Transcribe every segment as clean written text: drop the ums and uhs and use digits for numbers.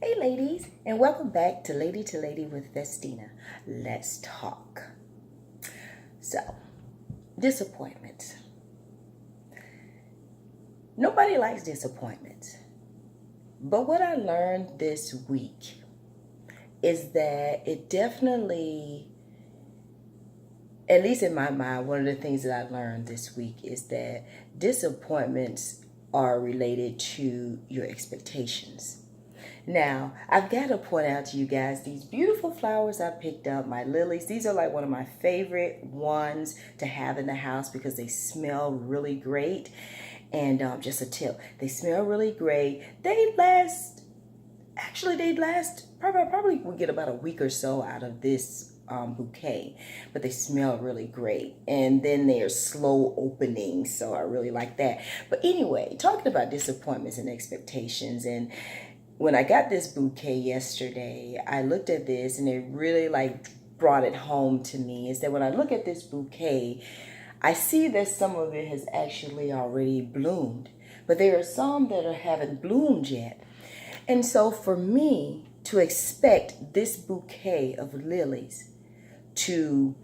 Hey ladies, and welcome back to Lady with Vestina. Let's talk. So, disappointments. Nobody likes disappointments. But what I learned this week is that it definitely, at least in my mind, one of the things that I learned this week is that disappointments are related to your expectations. Now, I've got to point out to you guys these beautiful flowers I picked up, my lilies. These are like one of my favorite ones to have in the house because they smell really great. And just a tip, they smell really great. They last, probably we'll get about a week or so out of this bouquet, but they smell really great. And then they're slow opening, so I really like that. But anyway, talking about disappointments and expectations, and when I got this bouquet yesterday, I looked at this and it really brought it home to me is that when I look at this bouquet, I see that some of it has actually already bloomed, but there are some that haven't bloomed yet. And so for me to expect this bouquet of lilies to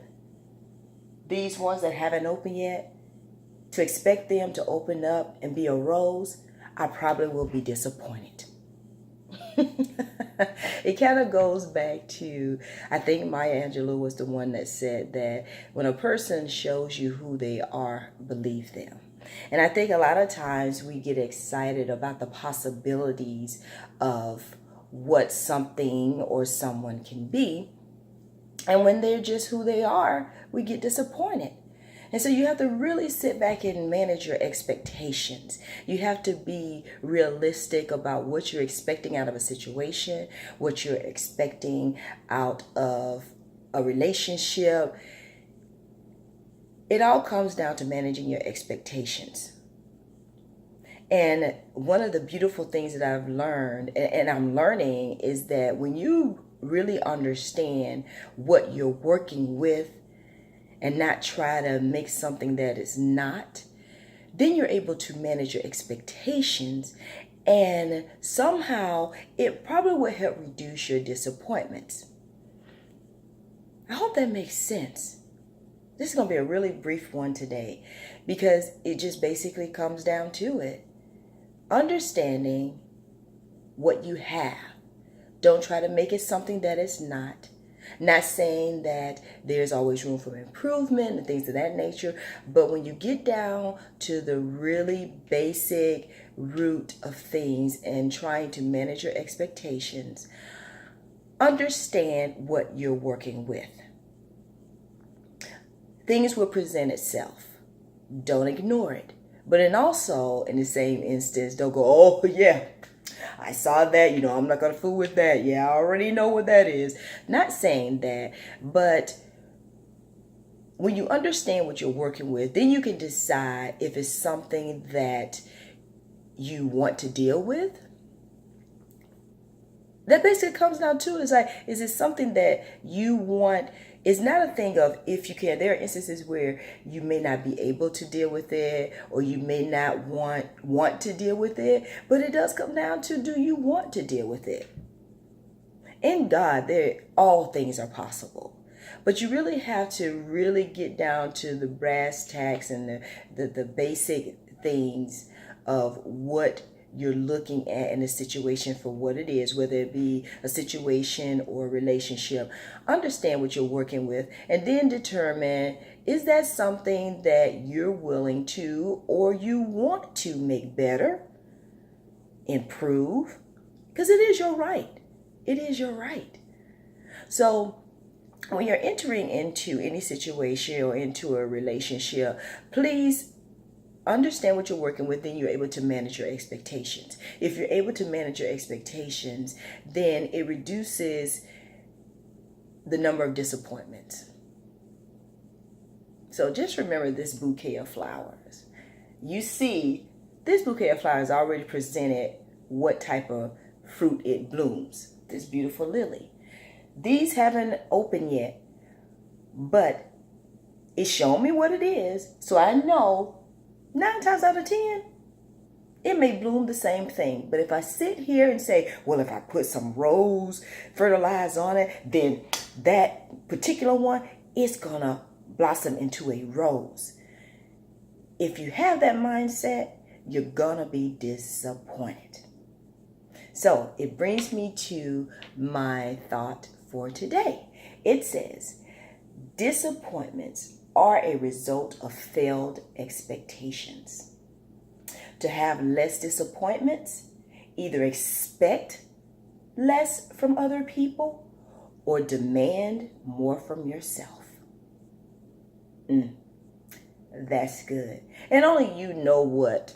these ones that haven't opened yet, to expect them to open up and be a rose, I probably will be disappointed. It kind of goes back to, I think Maya Angelou was the one that said that when a person shows you who they are, believe them. And I think a lot of times we get excited about the possibilities of what something or someone can be. And when they're just who they are, we get disappointed. And so you have to really sit back and manage your expectations. You have to be realistic about what you're expecting out of a situation, what you're expecting out of a relationship. It all comes down to managing your expectations. And one of the beautiful things that I've learned, and I'm learning, is that when you really understand what you're working with, and not try to make something that is not, then you're able to manage your expectations, and somehow it probably will help reduce your disappointments. I hope that makes sense. This is going to be a really brief one today because it just basically comes down to it. Understanding what you have. Don't try to make it something that it's not. Not saying that there's always room for improvement and things of that nature, but when you get down to the really basic root of things and trying to manage your expectations, understand what you're working with. Things will present itself. Don't ignore it. But then also, in the same instance, don't go, oh yeah, I saw that, I'm not going to fool with that. Yeah, I already know what that is. Not saying that, but when you understand what you're working with, then you can decide if it's something that you want to deal with. That basically comes down to is it something that you want? It's not a thing of if you can. There are instances where you may not be able to deal with it, or you may not want to deal with it, but it does come down to, do you want to deal with it? In God, all things are possible. But you really have to really get down to the brass tacks and the basic things of what you're looking at in a situation for what it is, whether it be a situation or a relationship. Understand what you're working with, and then determine, is that something that you're willing to or you want to make better, improve? Because it is your right. It is your right. So when you're entering into any situation or into a relationship, please understand what you're working with, then you're able to manage your expectations. If you're able to manage your expectations, then it reduces the number of disappointments. So just remember this bouquet of flowers. You see, this bouquet of flowers already presented what type of fruit it blooms. This beautiful lily. These haven't opened yet, but it's showing me what it is. So I know 9 times out of 10, it may bloom the same thing. But if I sit here and say, well, if I put some rose fertilizer on it, then that particular one is going to blossom into a rose. If you have that mindset, you're going to be disappointed. So it brings me to my thought for today. It says, disappointments are a result of failed expectations. To have less disappointments, either expect less from other people or demand more from yourself. That's good. And only you know what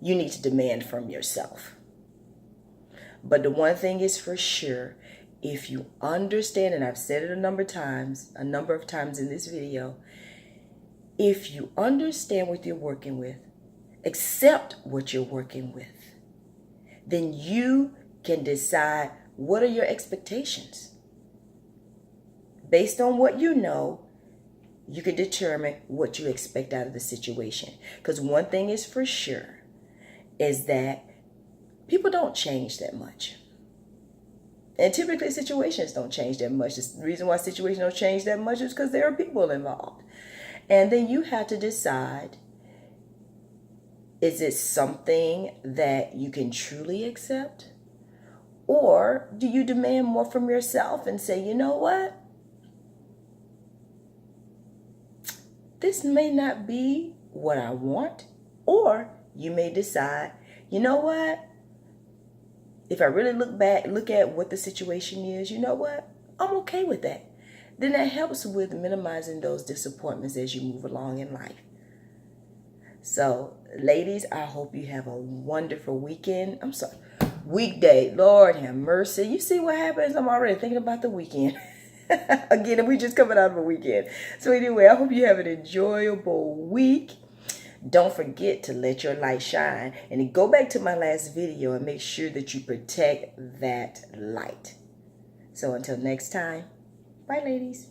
you need to demand from yourself. But the one thing is for sure, if you understand, and I've said it a number of times in this video, if you understand what you're working with, accept what you're working with, then you can decide what are your expectations. Based on what you know, you can determine what you expect out of the situation. Because one thing is for sure, is that people don't change that much. And typically situations don't change that much. The reason why situations don't change that much is because there are people involved. And then you have to decide, is it something that you can truly accept? Or do you demand more from yourself and say, you know what? This may not be what I want. Or you may decide, you know what? If I really look at what the situation is, you know what? I'm okay with that. Then that helps with minimizing those disappointments as you move along in life. So, ladies, I hope you have a wonderful weekend. Weekday. Lord have mercy. You see what happens? I'm already thinking about the weekend. Again, we just coming out of a weekend. So anyway, I hope you have an enjoyable week. Don't forget to let your light shine. And then go back to my last video and make sure that you protect that light. So until next time, bye ladies.